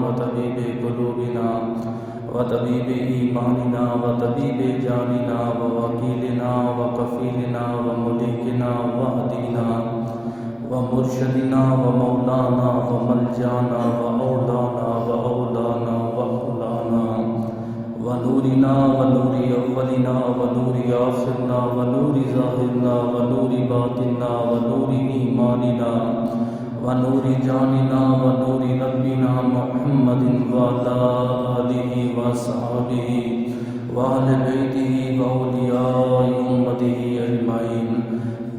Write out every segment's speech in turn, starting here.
وطبيب قلوبنا وطبيب إيماننا وطبيب جاننا ووكيلنا وكفيلنا ومليكنا وهدينا ومرشدنا ومولانا وملجانا وأولانا وأولانا وأولانا ونورنا ونور أولنا ونور آخرنا ونور ظاهرنا ونور باطننا ونور إيماننا ونور جاننا ونور ربنا محمد وعلى آله وصحبه وأهل بيته وأولياء أمته أجمعين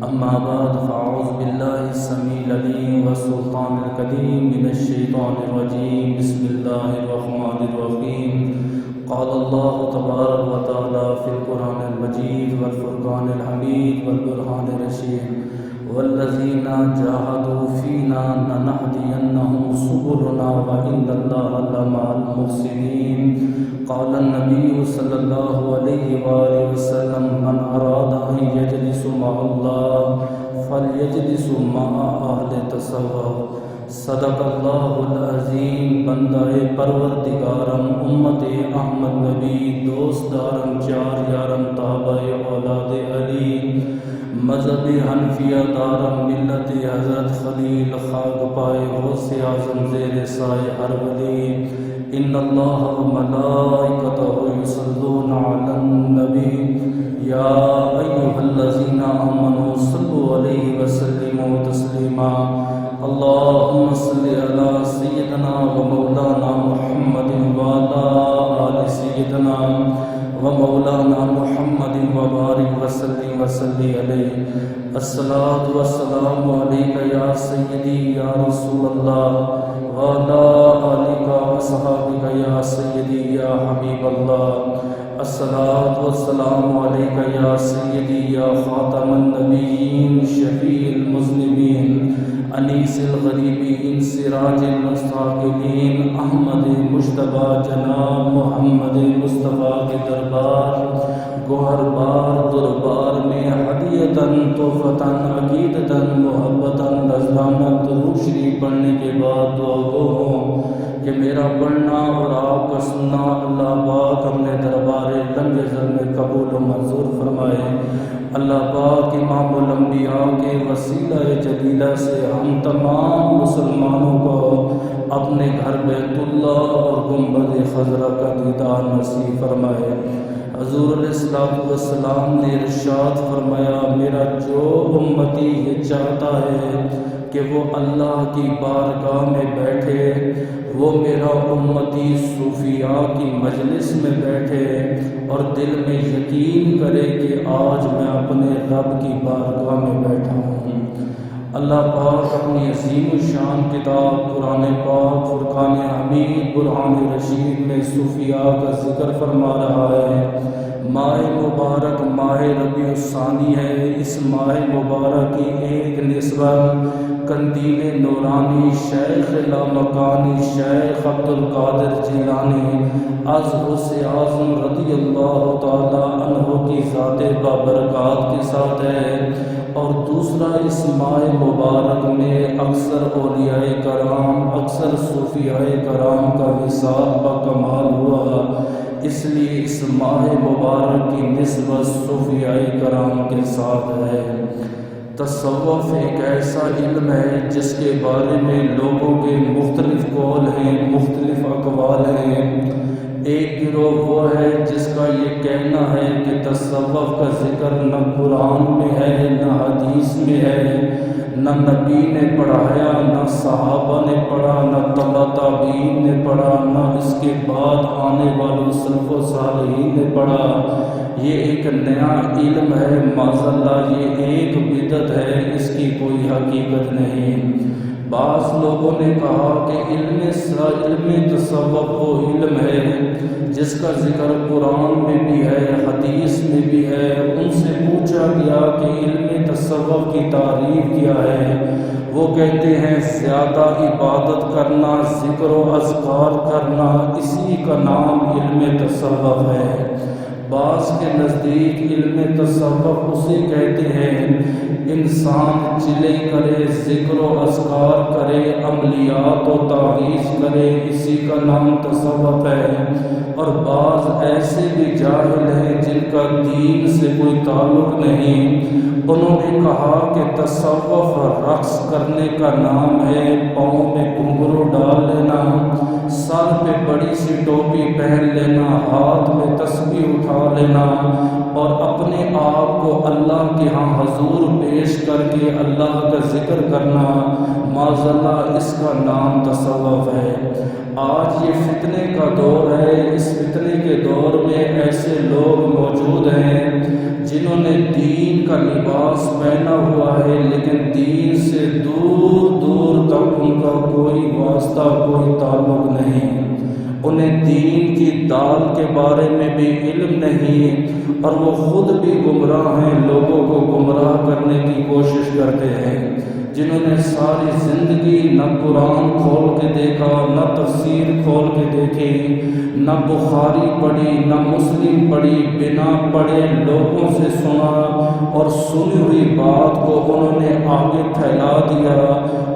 أما بعد فأعوذ بالله السميع العليم والسلطان القديم من الشيطان الرجيم بسم الله الرحمن الرحيم قال الله تبارك وتعالى في القرآن المجيد والفرقان الحميد والبرهان الرشيد والذين جاهدوا فينا لنهدينهم سبلنا وإن الله لمع المحسنين قال النبي صلى الله عليه وآله وسلم من أراد أن يجلس مع الله فليجلس مع أهل التصوف صدق اللہ العظیم بندہ پروردگارم امت احمد نبی دوست دارم چار یارم تابع اولاد علی مذہب حنفیہ دارم ملت حضرت خلیل خاک پائے غوث اعظم زیر سائے ہر ولی ان اللہ وملائکتہ یصلون علی النبی یا ایھا الذین آمنوا صلوا علیہ وسلموا تسلیما اللهم صل على سيدنا ومولانا محمد وعلى آل سيدنا ومولانا محمد وبارك وسلم عليه الصلاة والسلام عليك يا سيدي يا رسول الله وعلى آلك وصحابك يا سيدي يا حبيب الله الصلاة والسلام عليك يا سيدي يا خاتم النبيين شفيع المذنبين انیس الغریبین سراج المستاقلین احمد مجتبی جناب محمد مصطفیٰ کے دربار گوہر بار دربار میں ہدیتاً تحفتاً عقیدتاً محبتاً نذرانہ درود شریف پڑھنے کے بعد دعا گو ہوں کہ میرا پڑھنا اور آپ کا سننا اللہ پاک اپنے دربار لنگ زر میں قبول و منظور فرمائے۔ اللہ پاک امام الانبیاء کے وسیلہ جلیلہ سے ہم تمام مسلمانوں کو اپنے گھر بیت اللہ اور گنبد خضرا کا دیدار نصیب فرمائے۔ حضور علیہ السلام نے ارشاد فرمایا میرا جو امتی یہ چاہتا ہے کہ وہ اللہ کی بارگاہ میں بیٹھے، وہ میرا امتی صوفیاء کی مجلس میں بیٹھے اور دل میں یقین کرے کہ آج میں اپنے رب کی بارگاہ میں بیٹھا ہوں۔ اللہ پاک اپنی عظیم الشان کتاب قرآن پاک فرقان حمید برہان رشید میں صوفیاء کا ذکر فرما رہا ہے۔ ماہ مبارک ماہ ربیع الثانی ہے۔ اس ماہ مبارک کی ایک نسبت قندیل نورانی شیخ لامکانی شیخ عبد القادر جیلانی از غوث اعظم رضی اللہ تعالی عنہ کی ذات بابرکات کے ساتھ ہے، اور دوسرا اس ماہ مبارک میں اکثر اولیاء کرام اکثر صوفیاء کرام کا وصال بکمال ہوا، اس لیے اس ماہ مبارک کی نسبت صوفیاء کرام کے ساتھ ہے۔ تصوف ایک ایسا علم ہے جس کے بارے میں لوگوں کے مختلف قول ہیں، مختلف اقوال ہیں۔ ایک گروہ وہ ہے جس کا یہ کہنا ہے کہ تصوف کا ذکر نہ قرآن میں ہے نہ حدیث میں ہے، نہ نبی نے پڑھایا نہ صحابہ نے پڑھا نہ تبع تابعین نے پڑھا نہ اس کے بعد آنے والوں سلف و صالحین نے پڑھا۔ یہ ایک نیا علم ہے، معاذاللہ یہ ایک بدعت ہے، اس کی کوئی حقیقت نہیں۔ بعض لوگوں نے کہا کہ علم تصوف وہ علم ہے جس کا ذکر قرآن میں بھی ہے حدیث میں بھی ہے۔ ان سے پوچھا گیا کہ علم تصوف کی تعریف کیا ہے؟ وہ کہتے ہیں زیادہ عبادت کرنا، ذکر و اذکار کرنا، اسی کا نام علم تصوف ہے۔ بعض کے نزدیک علم تصوف اسے کہتے ہیں انسان چلے کرے، ذکر و اذکار کرے، عملیات و تعویذ کرے، اسی کا نام تصوف ہے۔ اور بعض ایسے بھی جاہل ہیں جن کا دین سے کوئی تعلق نہیں، انہوں نے کہا کہ تصوف رقص کرنے کا نام ہے، پاؤں میں گھنگرو ڈال لینا، سر پہ بڑی سی ٹوپی پہن لینا، ہاتھ میں تسبیح اٹھا لینا اور اپنے آپ کو اللہ کے ہاں حضور پیش کر کے اللہ کا ذکر کرنا، معاذ اللہ اس کا نام تصوف ہے۔ آج یہ فتنے کا دور ہے، اس فتنے کے دور میں ایسے لوگ موجود ہیں جنہوں نے دین کا لباس پہنا ہوا ہے لیکن دین سے دور دور تک ان کا کوئی واسطہ، کوئی تعلق نہیں، انہیں دین کی دال کے بارے میں بھی علم نہیں اور وہ خود بھی گمراہ ہیں، لوگوں کو گمراہ کرنے کی کوشش کرتے ہیں۔ جنہوں نے ساری زندگی نہ قرآن کھول کے دیکھا، نہ تفسیر کھول کے دیکھی، نہ بخاری پڑھی، نہ مسلم پڑھی، بنا پڑھے لوگوں سے سنا اور سنی ہوئی بات کو انہوں نے آگے پھیلا دیا،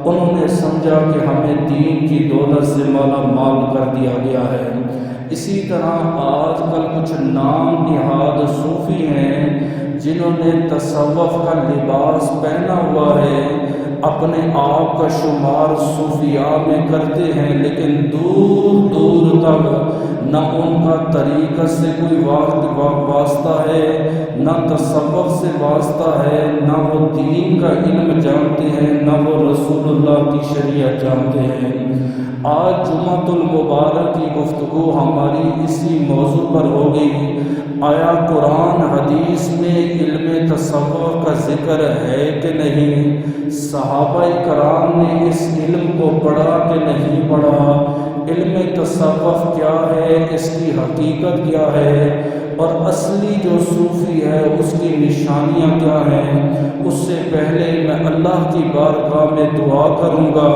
انہوں نے سمجھا کہ ہمیں دین کی دولت سے مالا مال کر دیا گیا ہے۔ اسی طرح آج کل کچھ نام نہاد صوفی ہیں جنہوں نے تصوف کا لباس پہنا ہوا ہے، اپنے آپ کا شمار صوفیاء میں کرتے ہیں لیکن دور دور تک نہ ان کا طریقت سے کوئی واسطہ ہے، نہ تصوف سے واسطہ ہے، نہ وہ دین کا علم جانتے ہیں، نہ وہ رسول اللہ کی شریعت جانتے ہیں۔ آج جمعۃ المبارک کی گفتگو ہماری اسی موضوع پر ہوگی، آیا قرآن حدیث میں علم تصوف کا ذکر ہے کہ نہیں؟ صحابہ کرام نے اس علم کو پڑھا کہ نہیں پڑھا؟ علم تصوف کیا ہے، اس کی حقیقت کیا ہے اور اصلی جو صوفی ہے اس کی نشانیاں کیا ہیں؟ اس سے پہلے میں اللہ کی بارگاہ میں دعا کروں گا،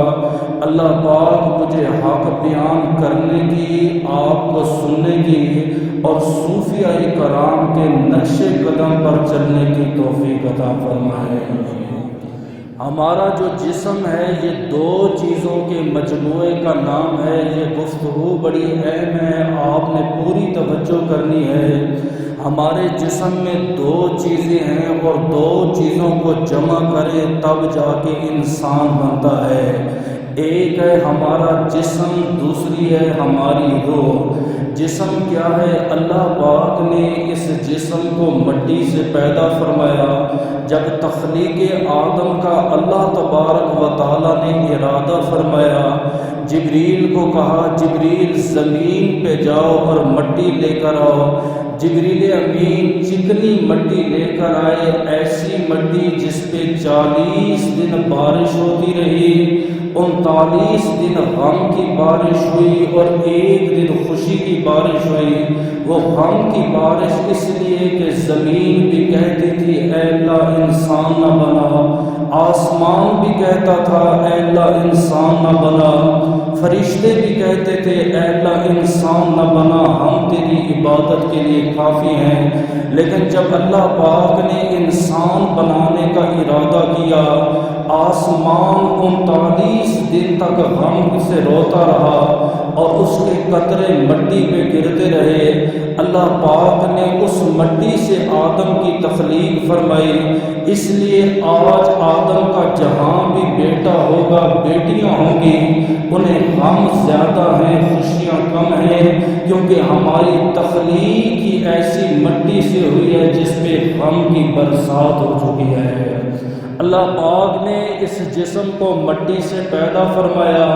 اللہ پاک مجھے حق بیان کرنے کی، آپ کو سننے کی اور صوفیاء کرام کے نقش قدم پر چلنے کی توفیق عطا فرمائے۔ ہمارا جو جسم ہے یہ دو چیزوں کے مجموعے کا نام ہے، یہ گفتگو بڑی اہم ہے، آپ نے پوری توجہ کرنی ہے۔ ہمارے جسم میں دو چیزیں ہیں اور دو چیزوں کو جمع کرے تب جا کے انسان بنتا ہے، ایک ہے ہمارا جسم، دوسری ہے ہماری روح۔ جسم کیا ہے؟ اللہ پاک نے اس جسم کو مٹی سے پیدا فرمایا۔ جب تخلیق آدم کا اللہ تبارک و تعالیٰ نے ارادہ فرمایا، جبریل کو کہا جبریل زمین پہ جاؤ اور مٹی لے کر آؤ۔ جبریل امین چکنی مٹی لے کر آئے، ایسی مٹی جس پہ 40 دن بارش ہوتی رہی، 39 دن غم کی بارش ہوئی اور 1 دن خوشی کی بارش ہوئی۔ وہ غم کی بارش اس لیے کہ زمین بھی کہتی تھی اے اللہ انسان نہ بنا، آسمان بھی کہتا تھا اے اللہ انسان نہ بنا، فرشتے بھی کہتے تھے اے اللہ انسان نہ بنا، ہم تیری عبادت کے لیے کافی ہیں۔ لیکن جب اللہ پاک نے انسان بنانے کا ارادہ کیا، آسمان 39 دن تک غم سے روتا رہا اور اس کے قطرے مٹی پہ گرتے رہے۔ اللہ پاک نے اس مٹی سے آدم کی تخلیق فرمائی، اس لیے آج آدم کا جہاں بھی بیٹا ہوگا، بیٹیاں ہوں گی، انہیں غم زیادہ ہیں، خوشیاں کم ہیں، کیونکہ ہماری تخلیق ہی ایسی مٹی سے ہوئی ہے جس پہ غم کی برسات ہو چکی ہے۔ اللہ پاک نے اس جسم کو مٹی سے پیدا فرمایا،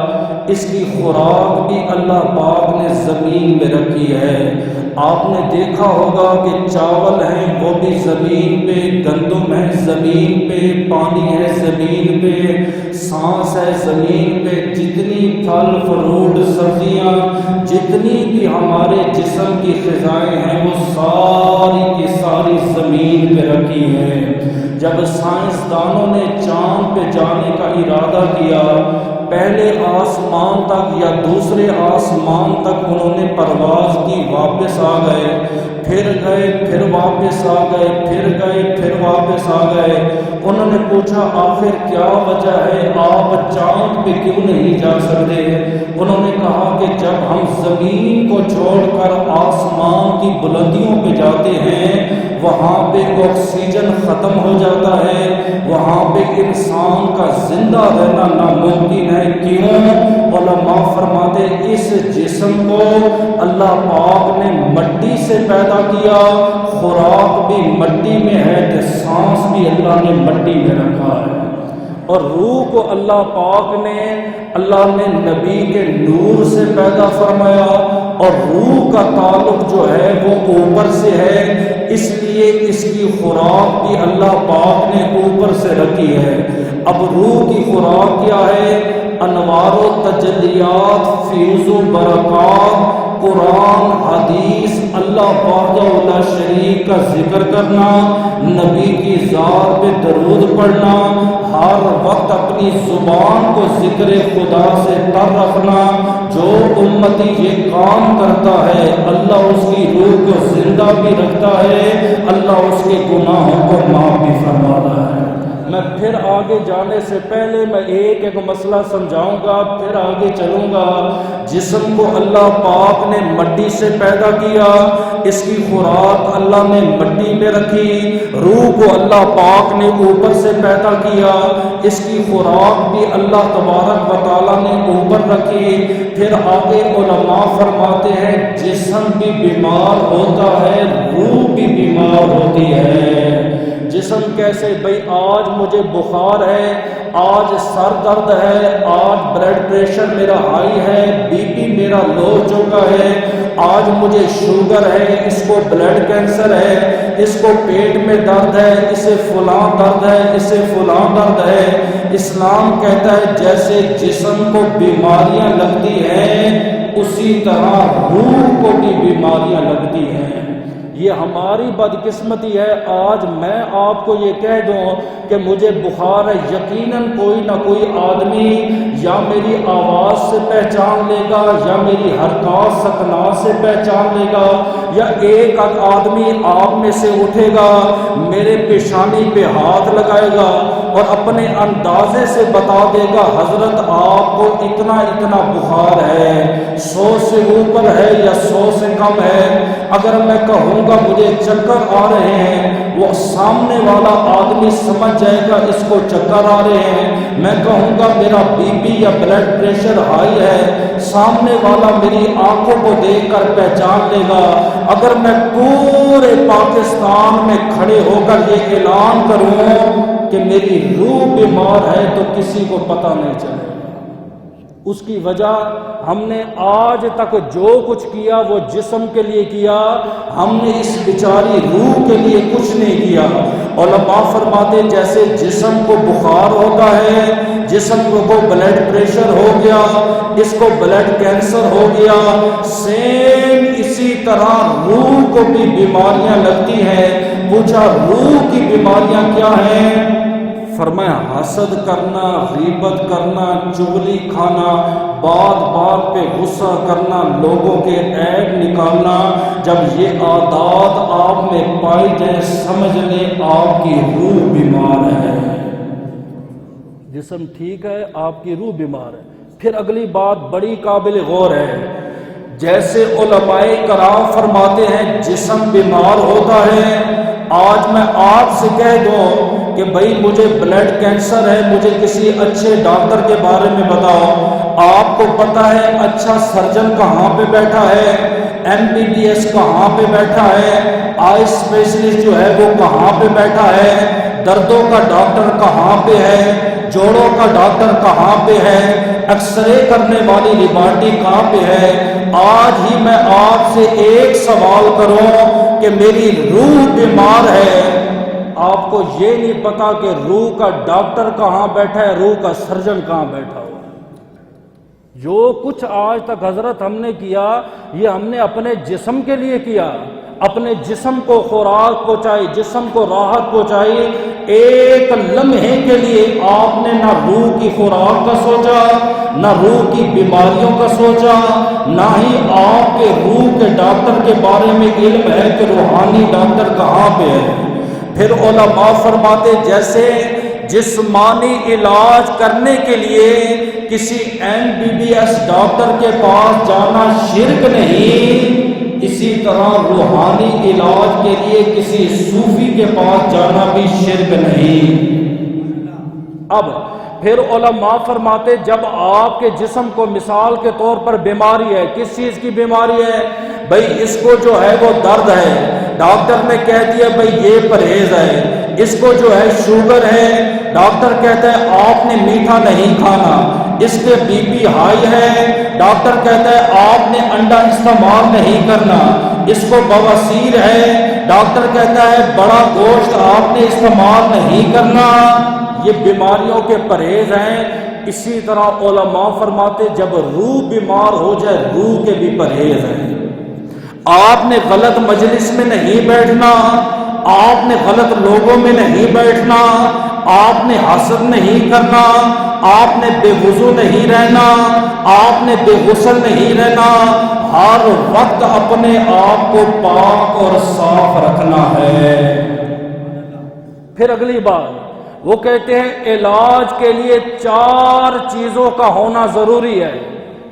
اس کی خوراک بھی اللہ پاک نے زمین میں رکھی ہے۔ آپ نے دیکھا ہوگا کہ چاول ہیں وہ بھی زمین پہ، گندم ہے زمین پہ، پانی ہے زمین پہ، سانس ہے زمین پہ، جتنی پھل فروٹ سبزیاں جتنی بھی ہمارے جسم کی غذائیں ہیں وہ ساری کی ساری زمین پہ رکھی ہیں۔ جب سائنسدانوں نے چاند پہ جانے کا ارادہ کیا، پہلے آسمان تک یا دوسرے آسمان تک انہوں نے پرواز کی، واپس آ گئے، پھر واپس آ گئے، پھر واپس آ گئے۔ انہوں نے پوچھا آخر کیا وجہ ہے، آپ چاند پہ کیوں نہیں جا سکتے؟ انہوں نے کہا کہ جب ہم زمین کو چھوڑ کر آسمان کی بلندیوں پہ جاتے ہیں وہاں پہ آکسیجن ختم ہو جاتا ہے، وہاں پہ انسان کا زندہ رہنا ناممکن ہے۔ کیوں؟ علماء فرماتے اس جسم کو اللہ پاک نے مٹی سے پیدا کیا، خوراک بھی مٹی میں ہے، تو سانس بھی اللہ نے مٹی میں رکھا ہے، اور روح کو اللہ نے نبی کے نور سے پیدا فرمایا، اور روح کا تعلق جو ہے وہ اوپر سے ہے، اس لیے اس کی خوراک بھی اللہ پاک نے اوپر سے رکھی ہے۔ اب روح کی خوراک کیا ہے؟ انوار و تجلیات، فیض و برکات، قرآن، حدیث، اللہ وحدہ لا شریک کا ذکر کرنا، نبی کی ذات پہ درود پڑھنا، ہر وقت اپنی زبان کو ذکر خدا سے تر رکھنا۔ جو امتی یہ کام کرتا ہے اللہ اس کی روح کو زندہ بھی رکھتا ہے، اللہ اس کے گناہوں کو معاف بھی فرماتا ہے۔ میں پھر آگے جانے سے پہلے میں ایک مسئلہ سمجھاؤں گا، پھر آگے چلوں گا۔ جسم کو اللہ پاک نے مٹی سے پیدا کیا، اس کی خوراک اللہ نے مٹی میں رکھی۔ روح کو اللہ پاک نے اوپر سے پیدا کیا، اس کی خوراک بھی اللہ تبارک و تعالیٰ نے اوپر رکھی۔ پھر آگے علماء فرماتے ہیں جسم بھی بیمار ہوتا ہے، روح بھی بیمار ہوتی ہے۔ جسم کیسے؟ بھئی آج مجھے بخار ہے، آج سر درد ہے، آج بلڈ پریشر میرا ہائی ہے، بی پی میرا لو ہو چکا ہے، آج مجھے شوگر ہے، اس کو بلڈ کینسر ہے، اس کو پیٹ میں درد ہے، اسے فلاں درد ہے، اسے فلاں درد ہے۔ اسلام کہتا ہے جیسے جسم کو بیماریاں لگتی ہیں اسی طرح روح کو بھی بیماریاں لگتی ہیں۔ یہ ہماری بدقسمتی ہے۔ آج میں آپ کو یہ کہہ دوں کہ مجھے بخار ہے، یقیناً کوئی نہ کوئی آدمی یا میری آواز سے پہچان لے گا، یا میری حرکات سکنات سے پہچان لے گا، یا ایک آدمی آپ میں سے اٹھے گا، میرے پیشانی پہ ہاتھ لگائے گا اور اپنے اندازے سے بتا دے گا حضرت آپ کو اتنا اتنا بخار ہے، 100 سے اوپر ہے یا 100 سے کم ہے۔ اگر میں کہوں گا مجھے چکر آ رہے ہیں، وہ سامنے والا آدمی سمجھ جائے گا اس کو چکر آ رہے ہیں۔ میں کہوں گا میرا بی پی یا بلڈ پریشر ہائی ہے، سامنے والا میری آنکھوں کو دیکھ کر پہچان لے گا۔ اگر میں پورے پاکستان میں کھڑے ہو کر یہ اعلان کروں کہ میری روح بیمار ہے تو کسی کو پتہ نہیں چلے گا۔ اس کی وجہ ہم نے آج تک جو کچھ کیا وہ جسم کے لیے کیا، ہم نے اس بیچاری روح کے لیے کچھ نہیں کیا۔ علماء فرماتے جیسے جسم کو بخار ہوتا ہے، جسم کو بلڈ پریشر ہو گیا، اس کو بلڈ کینسر ہو گیا، سیم اسی طرح روح کو بھی بیماریاں لگتی ہیں۔ پوچھا روح کی بیماریاں کیا ہیں؟ فرمایا حسد کرنا، غیبت کرنا، چغلی کھانا، بات بات پہ غصہ کرنا، لوگوں کے عیب نکالنا۔ جب یہ عادات آپ میں پائی جائیں سمجھ لیں آپ کی روح بیمار ہے۔ جسم ٹھیک ہے، آپ کی روح بیمار ہے۔ پھر اگلی بات بڑی قابل غور ہے، جیسے علماء کرام فرماتے ہیں جسم بیمار ہوتا ہے، آج میں آپ سے کہہ دوں کہ بھائی مجھے بلڈ کینسر ہے، مجھے کسی اچھے ڈاکٹر کے بارے میں بتاؤ۔ آپ کو پتہ ہے اچھا سرجن کہاں پہ بیٹھا ہے، MBBS کہاں پہ بیٹھا ہے، آئی اسپیشلسٹ جو ہے وہ کہاں پہ بیٹھا ہے، دردوں کا ڈاکٹر کہاں پہ ہے، جوڑوں کا ڈاکٹر کہاں پہ ہے، ایکس رے کرنے والی لیبارٹری کہاں پہ ہے۔ آج ہی میں آپ سے ایک سوال کروں کہ میری روح بیمار ہے، آپ کو یہ نہیں پتا کہ روح کا ڈاکٹر کہاں بیٹھا ہے، روح کا سرجن کہاں بیٹھا ہوا ہے۔ جو کچھ آج تک حضرت ہم نے کیا یہ ہم نے اپنے جسم کے لیے کیا، اپنے جسم کو خوراک پہنچائی، جسم کو راحت پہنچائی۔ ایک لمحے کے لیے آپ نے نہ روح کی خوراک کا سوچا، نہ روح کی بیماریوں کا سوچا، نہ ہی آپ کے روح کے ڈاکٹر کے بارے میں علم ہے کہ روحانی ڈاکٹر کہاں پہ ہے۔ پھر علماء فرماتے جیسے جسمانی علاج کرنے کے لیے کسی MBBS ڈاکٹر کے پاس جانا شرک نہیں، اسی طرح روحانی علاج کے لیے کسی صوفی کے پاس جانا بھی شرک نہیں۔ اب پھر علماء فرماتے جب آپ کے جسم کو مثال کے طور پر بیماری ہے، کس چیز کی بیماری ہے؟ بھئی اس کو جو ہے وہ درد ہے، ڈاکٹر نے کہہ دیا بھئی یہ پرہیز ہے۔ اس کو جو ہے شوگر ہے، ڈاکٹر کہتا ہے آپ نے میٹھا نہیں کھانا۔ اس کے BP ہائی ہے، ڈاکٹر کہتا ہے آپ نے انڈا استعمال نہیں کرنا۔ اس کو بواسیر ہے، ڈاکٹر کہتا ہے بڑا گوشت آپ نے استعمال نہیں کرنا۔ یہ بیماریوں کے پرہیز ہیں۔ اسی طرح علماء فرماتے جب روح بیمار ہو جائے روح کے بھی پرہیز ہیں۔ آپ نے غلط مجلس میں نہیں بیٹھنا، آپ نے غلط لوگوں میں نہیں بیٹھنا، آپ نے حسد نہیں کرنا، آپ نے بے وضو نہیں رہنا، آپ نے بے غسل نہیں رہنا، ہر وقت اپنے آپ کو پاک اور صاف رکھنا ہے۔ پھر اگلی بات وہ کہتے ہیں علاج کے لیے 4 چیزوں کا ہونا ضروری ہے۔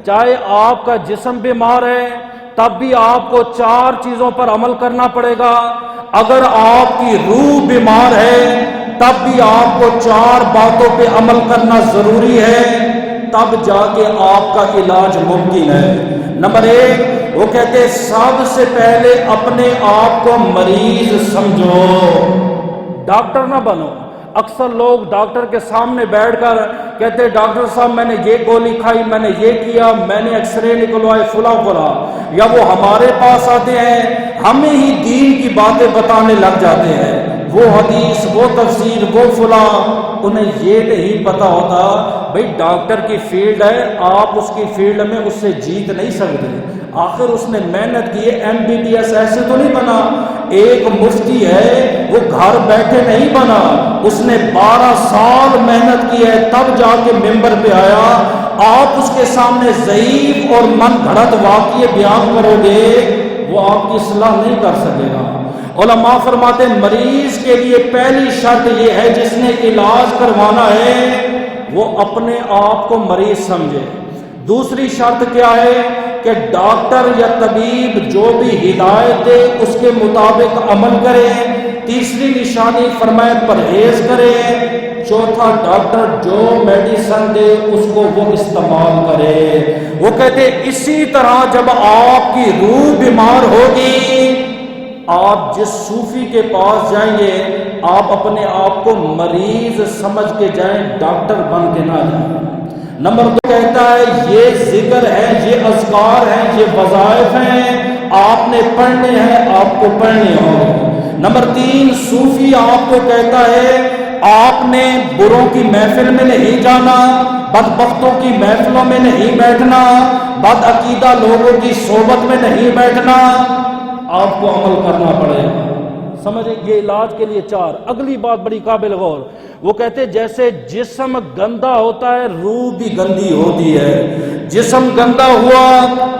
چاہے آپ کا جسم بیمار ہے تب بھی آپ کو 4 چیزوں پر عمل کرنا پڑے گا۔ اگر آپ کی روح بیمار ہے تب بھی آپ کو 4 باتوں پہ عمل کرنا ضروری ہے، تب جا کے آپ کا علاج ممکن ہے۔ نمبر 1 وہ کہتے ہیں سب سے پہلے اپنے آپ کو مریض سمجھو، ڈاکٹر نہ بنو۔ اکثر لوگ ڈاکٹر کے سامنے بیٹھ کر کہتے ڈاکٹر صاحب میں نے یہ گولی کھائی، میں نے یہ کیا، میں نے ایکس رے نکلوائے فلاں فلاں، یا وہ ہمارے پاس آتے ہیں ہمیں ہی دین کی باتیں بتانے لگ جاتے ہیں، وہ حدیث، وہ تفسیر، وہ فلاں، انہیں یہ نہیں پتا ہوتا بھئی ڈاکٹر کی فیلڈ ہے، آپ اس کی فیلڈ میں اس سے جیت نہیں سکتے۔ آخر اس نے محنت کی ہے، MBBS ایسے تو نہیں بنا، ایک مفتی ہے وہ گھر بیٹھے نہیں بنا، اس نے 12 سال محنت کی ہے تب جا کے ممبر پہ آیا۔ آپ اس کے سامنے ضعیف اور من گھڑت واقعے بیان کرو گے وہ آپ کی اصلاح نہیں کر سکے گا۔ علماء فرماتے ہیں مریض کے لیے پہلی شرط یہ ہے جس نے علاج کروانا ہے وہ اپنے آپ کو مریض سمجھے۔ دوسری شرط کیا ہے کہ ڈاکٹر یا طبیب جو بھی ہدایت دے اس کے مطابق عمل کرے۔ تیسری نشانی فرمائے پرہیز کرے۔ چوتھا ڈاکٹر جو میڈیسن دے اس کو وہ استعمال کرے۔ وہ کہتے اسی طرح جب آپ کی روح بیمار ہوگی آپ جس صوفی کے پاس جائیں گے آپ اپنے آپ کو مریض سمجھ کے جائیں، ڈاکٹر بن کے نہ جائیں۔ نمبر 2 کہتا ہے یہ ذکر ہے، یہ اذکار ہیں، یہ وظائف ہیں، آپ نے پڑھنے ہیں، آپ کو پڑھنے ہوں۔ نمبر 3 صوفی آپ کو کہتا ہے آپ نے بروں کی محفل میں نہیں جانا، بدبختوں کی محفلوں میں نہیں بیٹھنا، بد عقیدہ لوگوں کی صحبت میں نہیں بیٹھنا، آپ کو عمل کرنا پڑے گا۔ سمجھیں یہ علاج کے لیے 4۔ اگلی بات بڑی قابل غور، وہ کہتے جیسے جسم گندا ہوتا ہے روح بھی گندی ہوتی ہے۔ جسم گندا ہوا،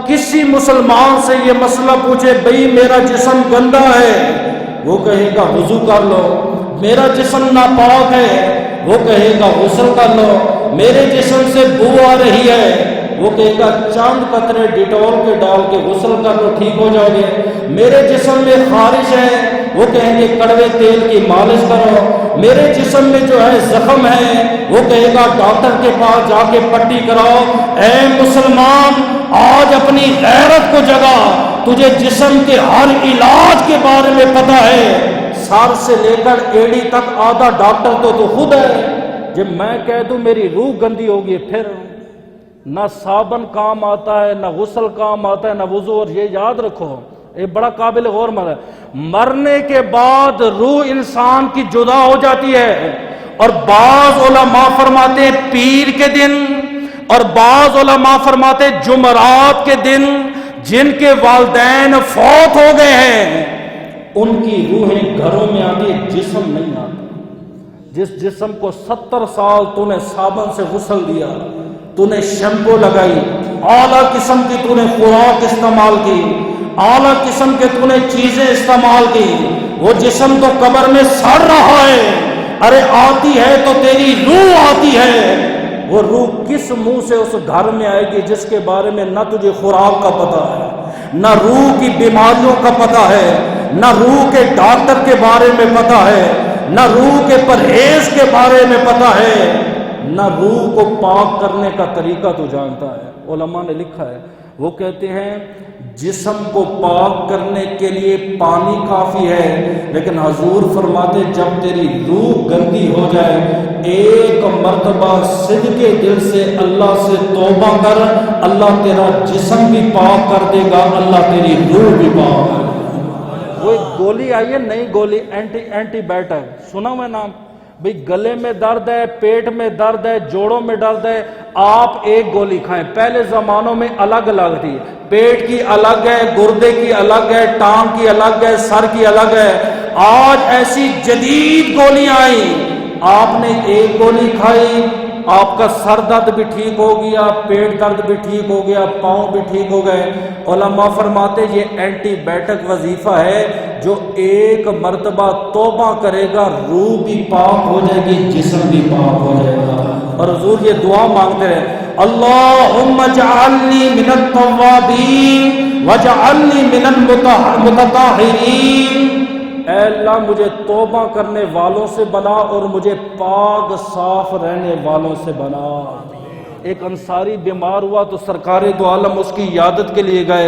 کسی مسلمان سے یہ مسئلہ پوچھے بھئی میرا جسم گندا ہے، وہ کہے گا وضو کر لو۔ میرا جسم ناپاک ہے، وہ کہے گا غسل کر لو۔ میرے جسم سے بو آ رہی ہے، وہ کہے گا چند قطرے ڈیٹول کے ڈال کے غسل کر لو ٹھیک ہو جاؤ گے۔ میرے جسم میں خارش ہے، وہ کہیں گے کڑوے تیل کی مالش کرو۔ میرے جسم میں جو ہے زخم ہے، وہ کہے گا ڈاکٹر کے پاس جا کے پٹی کراؤ۔ اے مسلمان آج اپنی غیرت کو جگا، تجھے جسم کے ہر علاج کے بارے میں پتا ہے، سر سے لے کر ایڑی تک آدھا ڈاکٹر تو خود ہے۔ جب میں کہہ دوں میری روح گندی ہوگی پھر نہ صابن کام آتا ہے، نہ غسل کام آتا ہے، نہ وضو۔ اور یہ یاد رکھو ایک بڑا قابل غور ہے، مرنے کے بعد روح انسان کی جدا ہو جاتی ہے، اور بعض علماء فرماتے ہیں پیر کے دن، اور بعض علماء فرماتے ہیں جمعرات کے دن جن کے والدین فوت ہو گئے ہیں ان کی روحیں گھروں میں آتی، جسم نہیں آتا۔ جس جسم کو 70 سال تو نے صابن سے غسل دیا، تو نے شیمپو لگائی، اعلیٰ قسم کی تو نے خوراک استعمال کی، اعلیٰ قسم کے تو نے چیزیں استعمال کی، وہ جسم تو قبر میں سڑ رہا ہے، ارے آتی ہے تو تیری روح آتی ہے، وہ روح کس منہ سے اس گھر میں آئے گی جس کے بارے میں نہ تجھے خوراک کا پتہ ہے، نہ روح کی بیماریوں کا پتہ ہے، نہ روح کے ڈاکٹر کے بارے میں پتہ ہے، نہ روح کے پرہیز کے بارے میں پتہ ہے، نہ روح کو پاک کرنے کا طریقہ تو جانتا ہے۔ علماء نے لکھا ہے، وہ کہتے ہیں جسم کو پاک کرنے کے لیے پانی کافی ہے، لیکن حضور فرماتے جب تیری روح گندی ہو جائے ایک مرتبہ صدقے دل سے اللہ سے توبہ کر، اللہ تیرا جسم بھی پاک کر دے گا، اللہ تیری روح بھی پاک کر دے گا۔ وہ ایک گولی آئی ہے، نئی گولی، اینٹی بائیوٹک، سنا ہوا نام؟ بھئی گلے میں درد ہے، پیٹ میں درد ہے، جوڑوں میں درد ہے، آپ ایک گولی کھائیں۔ پہلے زمانوں میں الگ الگ تھی، پیٹ کی الگ ہے، گردے کی الگ ہے، ٹانگ کی الگ ہے، سر کی الگ ہے۔ آج ایسی جدید گولیاں آئیں، آپ نے ایک گولی کھائی، آپ کا سر درد بھی ٹھیک ہو گیا، پیٹ درد بھی ٹھیک ہو گیا، پاؤں بھی ٹھیک ہو گئے۔ علماء فرماتے یہ اینٹی بائیوٹک وظیفہ ہے، جو ایک مرتبہ توبہ کرے گا روح بھی پاک ہو جائے گی، جسم بھی پاک ہو جائے گا۔ اور حضور یہ دعا مانگتے رہے، اللہم اجعلنی من التوابین واجعلنی من المتطہرین، اے اللہ مجھے توبہ کرنے والوں سے بنا اور مجھے پاک صاف رہنے والوں سے بنا۔ ایک انصاری بیمار ہوا تو سرکار دو عالم اس کی عیادت کے لیے گئے،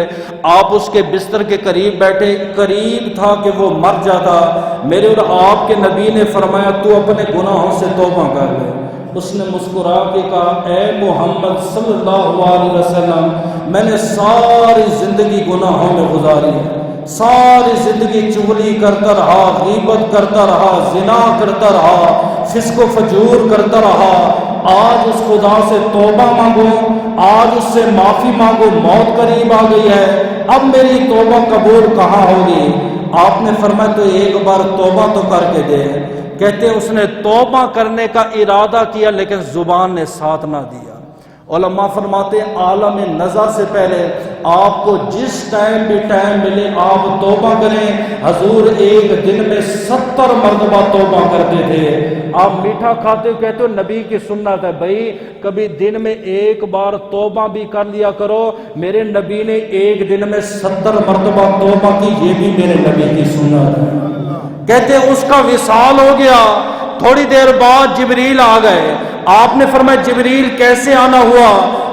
آپ اس کے بستر کے قریب بیٹھے، قریب تھا کہ وہ مر جاتا، میرے اور آپ کے نبی نے فرمایا تو اپنے گناہوں سے توبہ کر لے۔ اس نے مسکرا کے کہا اے محمد صلی اللہ علیہ وسلم، میں نے ساری زندگی گناہوں میں گزاری ہے، ساری زندگی چغلی کرتا رہا، غیبت کرتا رہا، زنا کرتا رہا، فسق و فجور کرتا رہا، آج اس خدا سے توبہ مانگو، آج اس سے معافی مانگو، موت قریب آ گئی ہے، اب میری توبہ قبول کہاں ہوگی؟ آپ نے فرمایا تو ایک بار توبہ تو کر کے دے۔ کہتے اس نے توبہ کرنے کا ارادہ کیا لیکن زبان نے ساتھ نہ دیا۔ علماء فرماتے عالم نظر سے پہلے آپ کو جس ٹائم بھی ٹائم ملے آپ توبہ کریں۔ حضور ایک دن میں 70 مرتبہ توبہ کرتے تھے۔ آپ میٹھا کھاتے ہو کہتے ہو نبی کی سنت ہے، بھائی کبھی دن میں ایک بار توبہ بھی کر لیا کرو، میرے نبی نے ایک دن میں 70 مرتبہ توبہ کی، یہ بھی میرے نبی کی سنت ہے۔ کہتے اس کا وصال ہو گیا، تھوڑی دیر بعد جبریل آ گئے، آپ نے فرمایا جبریل کیسے آنا ہوا؟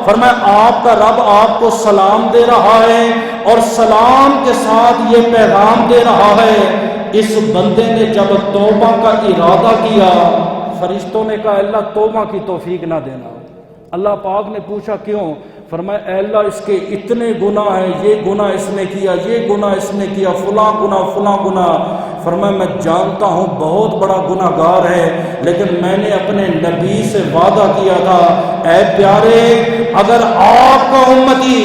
فرمایا آپ کا رب آپ کو سلام دے رہا ہے اور سلام کے ساتھ یہ پیغام دے رہا ہے، اس بندے نے جب توبہ کا ارادہ کیا، فرشتوں نے کہا اللہ توبہ کی توفیق نہ دینا۔ اللہ پاک نے پوچھا کیوں؟ فرمایا اے اللہ اس کے اتنے گناہ ہیں، یہ گناہ اس نے کیا، یہ گناہ اس نے کیا، فلاں گناہ فلاں گناہ۔ فرمایا میں جانتا ہوں بہت بڑا گناہ گار ہے، لیکن میں نے اپنے نبی سے وعدہ کیا تھا اے پیارے اگر آپ کا امتی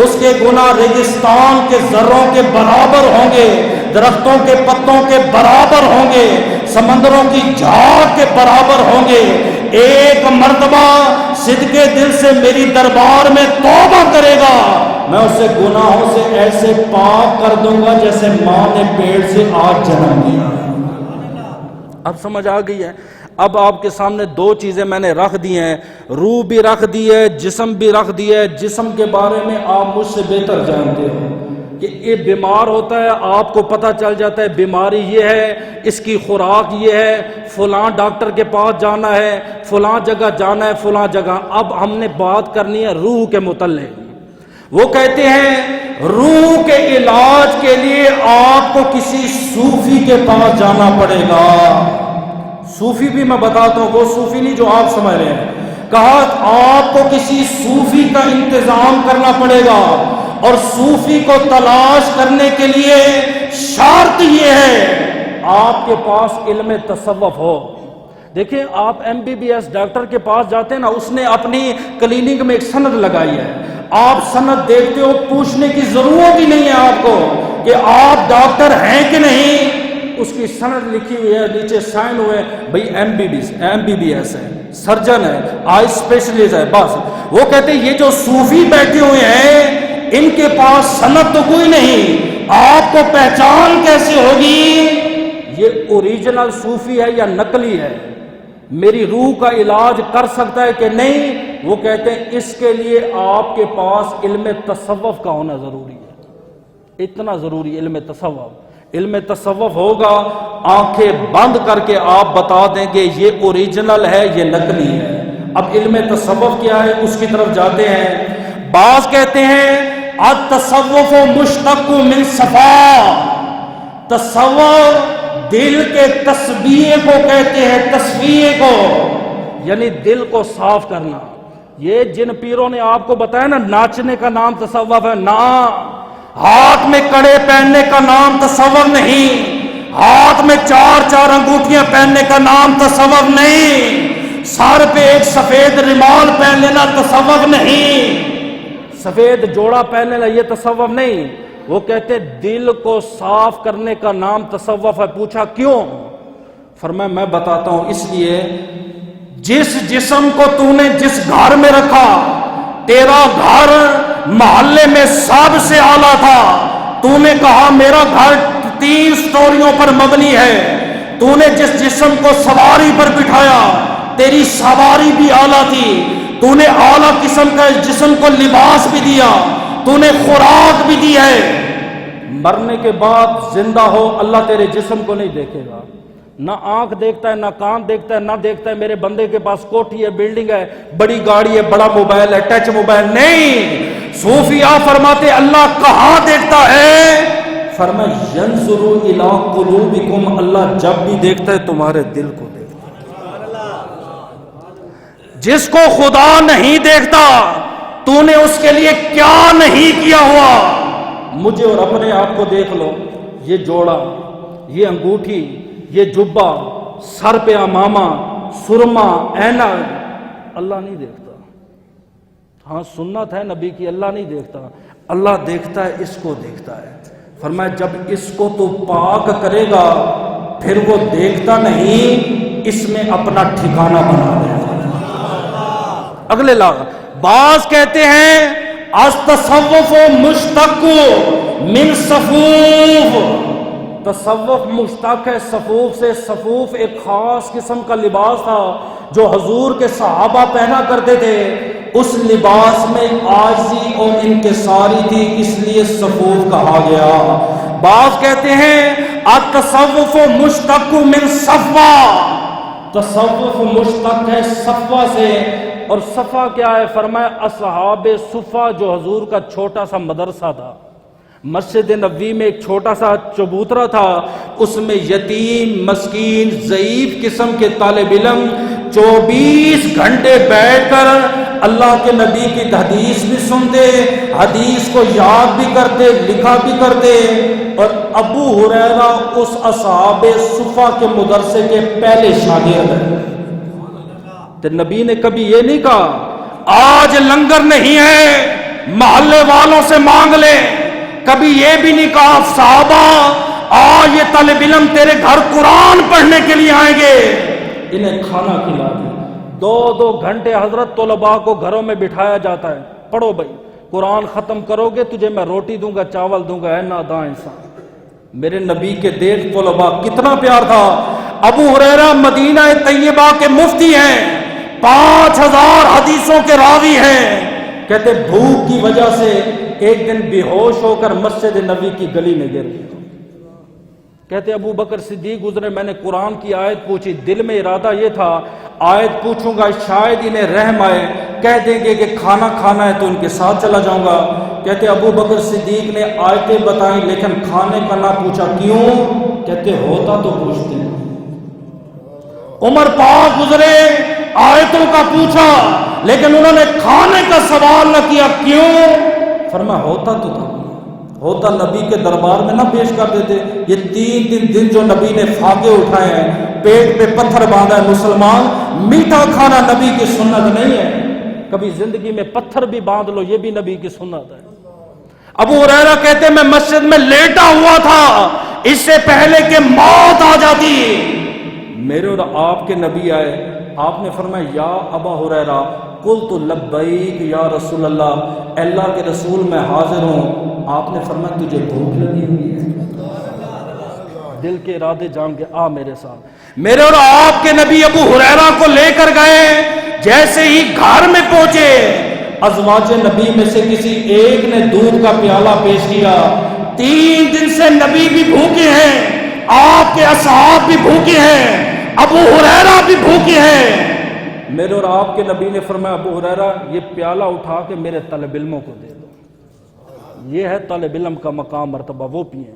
اس کے گناہ ریگستان کے ذروں کے برابر ہوں گے، درختوں کے پتوں کے برابر ہوں گے، سمندروں کی جھاگ کے برابر ہوں گے، ایک مرتبہ صدقے دل سے میری دربار میں توبہ کرے گا، میں اسے گناہوں سے ایسے پاک کر دوں گا جیسے ماں نے پیٹ سے آج جنم دیا۔ اب سمجھ آ گئی ہے؟ اب آپ کے سامنے دو چیزیں میں نے رکھ دی ہیں، روح بھی رکھ دی ہے، جسم بھی رکھ دی ہے۔ جسم کے بارے میں آپ مجھ سے بہتر جانتے ہو کہ یہ بیمار ہوتا ہے، آپ کو پتہ چل جاتا ہے بیماری یہ ہے، اس کی خوراک یہ ہے، فلاں ڈاکٹر کے پاس جانا ہے، فلاں جگہ جانا ہے، فلاں جگہ۔ اب ہم نے بات کرنی ہے روح کے متعلق۔ وہ کہتے ہیں روح کے علاج کے لیے آپ کو کسی صوفی کے پاس جانا پڑے گا۔ صوفی بھی میں بتاتا ہوں، وہ صوفی نہیں جو آپ سمجھ رہے ہیں۔ کہا آپ کو کسی صوفی کا انتظام کرنا پڑے گا، اور صوفی کو تلاش کرنے کے لیے شرط یہ ہے آپ کے پاس علم تصوف ہو۔ دیکھیں آپ MBBS ڈاکٹر کے پاس جاتے ہیں نا، اس نے اپنی کلینک میں ایک سند لگائی ہے، آپ سند دیکھتے ہو، پوچھنے کی ضرورت ہی نہیں ہے آپ کو کہ آپ ڈاکٹر ہیں کہ نہیں، اس کی سند لکھی ہوئی ہے، نیچے سائن ہوئے، بھئی MBBS ہے، سرجن ہے، آئی اسپیشلسٹ ہے، بس وہ کہتے ہیں یہ جو صوفی بیٹھے ہوئے ہیں ان کے پاس سند تو کوئی نہیں، آپ کو پہچان کیسے ہوگی یہ اوریجنل صوفی ہے یا نقلی ہے، میری روح کا علاج کر سکتا ہے کہ نہیں؟ وہ کہتے ہیں اس کے لیے آپ کے پاس علم تصوف کا ہونا ضروری ہے، اتنا ضروری علم تصوف۔ علم تصوف ہوگا، آنکھیں بند کر کے آپ بتا دیں گے یہ اوریجنل ہے یہ نقلی ہے۔ اب علم تصوف کیا ہے اس کی طرف جاتے ہیں۔ بعض کہتے ہیں التصوف مشتق من صفا، تصوف دل کے تصفیے کو کہتے ہیں، تصفیے کو یعنی دل کو صاف کرنا۔ یہ جن پیروں نے آپ کو بتایا نا ناچنے کا نام تصوف ہے، نہ ہاتھ میں کڑے پہننے کا نام تصوف نہیں، ہاتھ میں 4 انگوٹھیاں پہننے کا نام تصوف نہیں، سر پہ ایک سفید رومال پہن لینا تصوف نہیں، سفید جوڑا پہن لینا یہ تصوف نہیں۔ وہ کہتے دل کو صاف کرنے کا نام تصوف ہے۔ پوچھا کیوں؟ فرمایا میں بتاتا ہوں، اس لیے جس جسم کو تو نے جس گھر میں رکھا، تیرا گھر محلے میں سب سے اعلیٰ تھا، تو نے کہا میرا گھر 3 سٹوریوں پر مبنی ہے، تو نے جس جسم کو سواری پر بٹھایا تیری سواری بھی اعلیٰ تھی، تو نے اعلیٰ قسم کا اس جسم کو لباس بھی دیا، تو نے خوراک بھی دی ہے۔ مرنے کے بعد زندہ ہو اللہ تیرے جسم کو نہیں دیکھے گا، نہ آنکھ دیکھتا ہے، نہ کان دیکھتا ہے، نہ دیکھتا ہے میرے بندے کے پاس کوٹھی ہے، بلڈنگ ہے، بڑی گاڑی ہے، بڑا موبائل ہے، ٹچ موبائل نہیں۔ صوفیاء فرماتے اللہ کہاں دیکھتا ہے؟ فرمایا ینظر الی قلوبکم، اللہ جب بھی دیکھتا ہے تمہارے دل کو دیکھتا ہے۔ جس کو خدا نہیں دیکھتا تو نے اس کے لیے کیا نہیں کیا ہوا؟ مجھے اور اپنے آپ کو دیکھ لو، یہ جوڑا، یہ انگوٹھی، یہ جبہ، سر پہ امامہ، سرما، اینک، اللہ نہیں دیکھتا۔ ہاں سنت ہے نبی کی، اللہ نہیں دیکھتا، اللہ دیکھتا ہے اس کو دیکھتا ہے۔ فرمایا جب اس کو تو پاک کرے گا پھر وہ دیکھتا نہیں، اس میں اپنا ٹھکانہ بنا دے گا۔ اگلے لاغ بعض کہتے ہیں التصوف مشتق من صفوف، تصوف مشتق ہے صفوف سے۔ صفوف ایک خاص قسم کا لباس تھا جو حضور کے صحابہ پہنا کرتے تھے، اس لباس میں عاجزی اور انکساری تھی، اس لیے صفوف کہا گیا۔ بعض کہتے ہیں التصوف مشتق من صفا، تصوف مشتق ہے صفا سے۔ اور صفا کیا ہے؟ فرمایا اصحاب صفا جو حضور کا چھوٹا سا مدرسہ تھا، مسجد نبوی میں ایک چھوٹا سا چبوترا تھا، اس میں یتیم، مسکین، ضعیف قسم کے طالب علم 24 گھنٹے بیٹھ کر اللہ کے نبی کی حدیث بھی سنتے، حدیث کو یاد بھی کرتے، لکھا بھی کرتے۔ اور ابو ہریرہ اس اصحاب صفا کے مدرسے کے پہلے شاگرد ہیں۔ تو نبی نے کبھی یہ نہیں کہا آج لنگر نہیں ہے محلے والوں سے مانگ لے، کبھی یہ بھی نہیں کہا صحابہ آج یہ طالب علم تیرے گھر قرآن پڑھنے کے لیے آئیں گے، انہیں کھانا کھلا دیا۔ 2 گھنٹے حضرت طلباء کو گھروں میں بٹھایا جاتا ہے، پڑھو بھائی قرآن ختم کرو گے تجھے میں روٹی دوں گا، چاول دوں گا، اے ناداں انسان۔ میرے نبی کے دیکھ طلباء کتنا پیار تھا۔ ابو ہریرہ مدینہ طیبہ کے مفتی ہیں، 5000 حدیثوں کے راوی ہیں۔ کہتے بھوک کی وجہ سے ایک دن بے ہوش ہو کر مسجد نبی کی گلی میں گر گئے۔ کہتے ابو بکر صدیق گزرے، میں نے قرآن کی آیت پوچھی، دل میں ارادہ یہ تھا آیت پوچھوں گا شاید انہیں رحم آئے، کہہ دیں گے کہ کھانا کھانا ہے تو ان کے ساتھ چلا جاؤں گا۔ کہتے ابو بکر صدیق نے آیتیں بتائیں لیکن کھانے کا نہ پوچھا، کیوں؟ کہتے ہوتا تو پوچھتے۔ عمر پاک گزرے، آیتوں کا پوچھا لیکن انہوں نے کھانے کا سوال نہ کیا، کیوں؟ فرمایا ہوتا تو تھا، ہوتا نبی کے دربار میں نہ پیش کر دیتے۔ یہ 3 دن جو نبی نے فاقے اٹھائے ہیں، پیٹ پہ پتھر باندھا ہے، مسلمان میٹھا کھانا نبی کی سنت نہیں ہے، کبھی زندگی میں پتھر بھی باندھ لو یہ بھی نبی کی سنت ہے۔ ابو ہریرہ کہتے میں مسجد میں لیٹا ہوا تھا، اس سے پہلے کہ موت آ جاتی۔ میرے اور آپ کے نبی آئے، آپ نے فرمایا یا ابا ہریرہ قلت لبیک یا رسول اللہ، اللہ کے رسول میں حاضر ہوں۔ آپ نے فرمایا تجھے بھوک لگی ہوئی ہے؟ دل کے ارادے جان کے آ میرے ساتھ۔ میرے اور آپ کے نبی ابو ہریرہ کو لے کر گئے، جیسے ہی گھر میں پہنچے ازواج نبی میں سے کسی ایک نے دودھ کا پیالہ پیش کیا۔ 3 دن سے نبی بھی بھوکے ہیں، آپ کے اصحاب بھی بھوکے ہیں، ابو ہریرہ بھی بھوکے ہیں۔ میرے اور آپ کے نبی نے فرمایا ابو ہریرہ یہ پیالہ اٹھا کے میرے طالب علموں کو دے دو، یہ ہے طالب علم کا مقام مرتبہ، وہ پئیں۔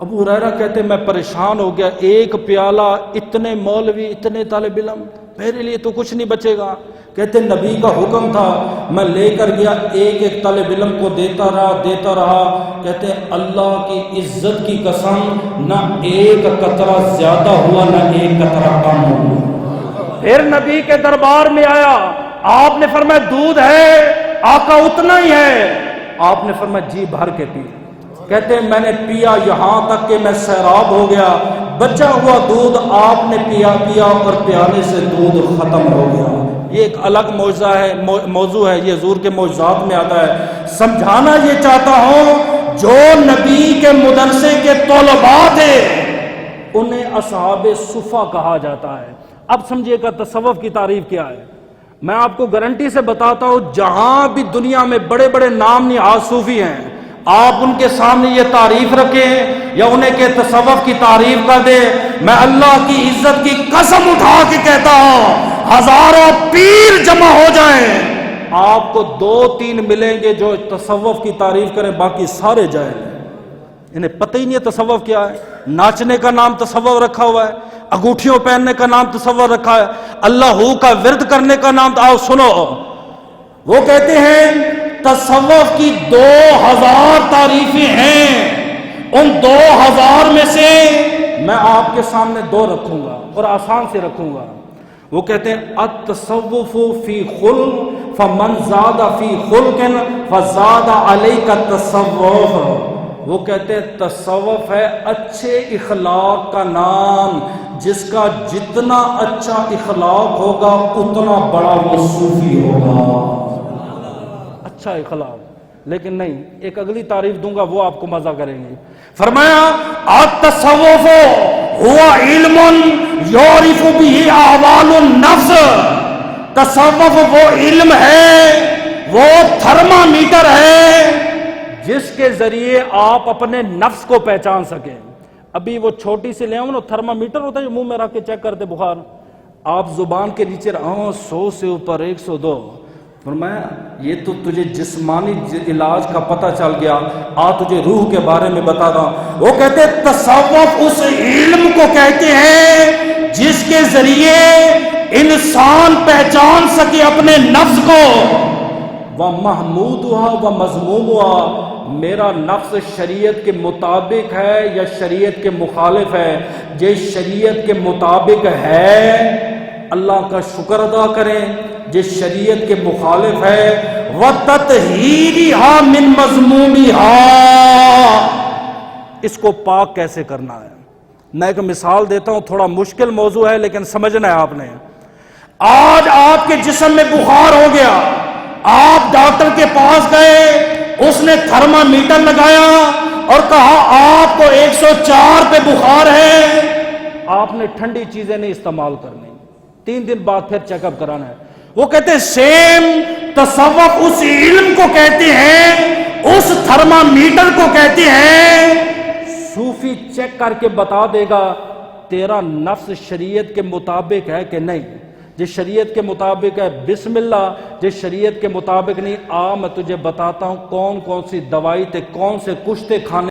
ابو ہریرہ کہتے میں پریشان ہو گیا، ایک پیالہ، اتنے مولوی، اتنے طالب علم، میرے لیے تو کچھ نہیں بچے گا۔ کہتے نبی کا حکم تھا، میں لے کر گیا، ایک ایک طالب علم کو دیتا رہا۔ کہتے ہیں اللہ کی عزت کی قسم، نہ ایک قطرہ زیادہ ہوا نہ ایک قطرہ کم ہوا۔ پھر نبی کے دربار میں آیا، آپ نے فرمایا دودھ ہے؟ آقا اتنا ہی ہے؟ آپ نے فرمایا جی بھر کے پی۔ کہتے ہیں میں نے پیا یہاں تک کہ میں سیراب ہو گیا، بچا ہوا دودھ آپ نے پیا اور پیانے سے دودھ ختم ہو گیا۔ یہ ایک الگ معجزہ ہے، موضوع ہے، یہ حضور کے معجزات میں آتا ہے۔ سمجھانا یہ چاہتا ہوں جو نبی کے مدرسے کے طلباء تھے انہیں اصحاب صفہ کہا جاتا ہے۔ اب سمجھیے گا تصوف کی تعریف کیا ہے۔ میں آپ کو گارنٹی سے بتاتا ہوں جہاں بھی دنیا میں بڑے بڑے نام نہاد صوفی ہیں، آپ ان کے سامنے یہ تعریف رکھیں یا انہیں کہ تصوف کی تعریف کر دے، میں اللہ کی عزت کی قسم اٹھا کے کہتا ہوں ہزاروں پیر جمع ہو جائیں، آپ کو 2-3 ملیں گے جو تصوف کی تعریف کریں، باقی سارے جائیں۔ انہیں پتہ ہی نہیں ہے تصوف کیا ہے۔ ناچنے کا نام تصوف رکھا ہوا ہے، انگوٹھیوں پہننے کا نام تصوف رکھا ہے، اللہ کا ورد کرنے کا نام۔ آؤ سنو، وہ کہتے ہیں تصوف کی 2000 تعریفیں ہیں، ان 2000 میں سے میں آپ کے سامنے 2 رکھوں گا اور آسان سے رکھوں گا۔ وہ کہتے ہیں التصوف فی خلق فمن زاد فی خلق فزاد علیک التصوف۔ وہ کہتے ہیں تصوف ہے اچھے اخلاق کا نام، جس کا جتنا اچھا اخلاق ہوگا اتنا بڑا وہ صوفی ہوگا۔ اچھا اخلاق، لیکن نہیں، ایک اگلی تعریف دوں گا وہ آپ کو مزہ کریں گے۔ فرمایا التصوف ہوا علم یعرف به احوال النفس، تصوف وہ علم ہے، وہ تھرمامیٹر ہے جس کے ذریعے آپ اپنے نفس کو پہچان سکیں۔ ابھی وہ چھوٹی سی لے آؤں نا تھرمامیٹر ہوتا ہے جو منہ میں رکھ کے چیک کرتے بخار، آپ زبان کے نیچے 100 سے اوپر 102، فرمایا یہ تو تجھے جسمانی علاج کا پتہ چل گیا، تجھے روح کے بارے میں بتا رہا ہوں۔ وہ کہتے ہیں تصوف اس علم کو کہتے ہیں جس کے ذریعے انسان پہچان سکے اپنے نفس کو۔ وَمَحْمُودُهَا وَمَذْمُومُهَا، میرا نفس شریعت کے مطابق ہے یا شریعت کے مخالف ہے؟ جس شریعت کے مطابق ہے اللہ کا شکر ادا کریں، جس شریعت کے مخالف ہے وَتَطْهِيرِهَا مِن مَذْمُومِهَا، اس کو پاک کیسے کرنا ہے۔ میں ایک مثال دیتا ہوں، تھوڑا مشکل موضوع ہے لیکن سمجھنا ہے آپ نے۔ آج آپ کے جسم میں بخار ہو گیا، آپ ڈاکٹر کے پاس گئے، اس نے تھرمامیٹر لگایا اور کہا آپ کو 104 پہ بخار ہے، آپ نے ٹھنڈی چیزیں نہیں استعمال کرنی، 3 دن بعد پھر چیک اپ کرانا ہے۔ وہ کہتے ہیں سیم تصوف اس علم کو کہتے ہیں، اس تھرمامیٹر کو کہتے ہیں، صوفی چیک کر کے بتا دے گا تیرا نفس شریعت کے مطابق ہے کہ نہیں۔ جس شریعت کے مطابق ہے بسم اللہ، جس شریعت کے مطابق نہیں، میں تجھے بتاتا ہوں کون کون سی دوائی تے کون سے کشتے کھانے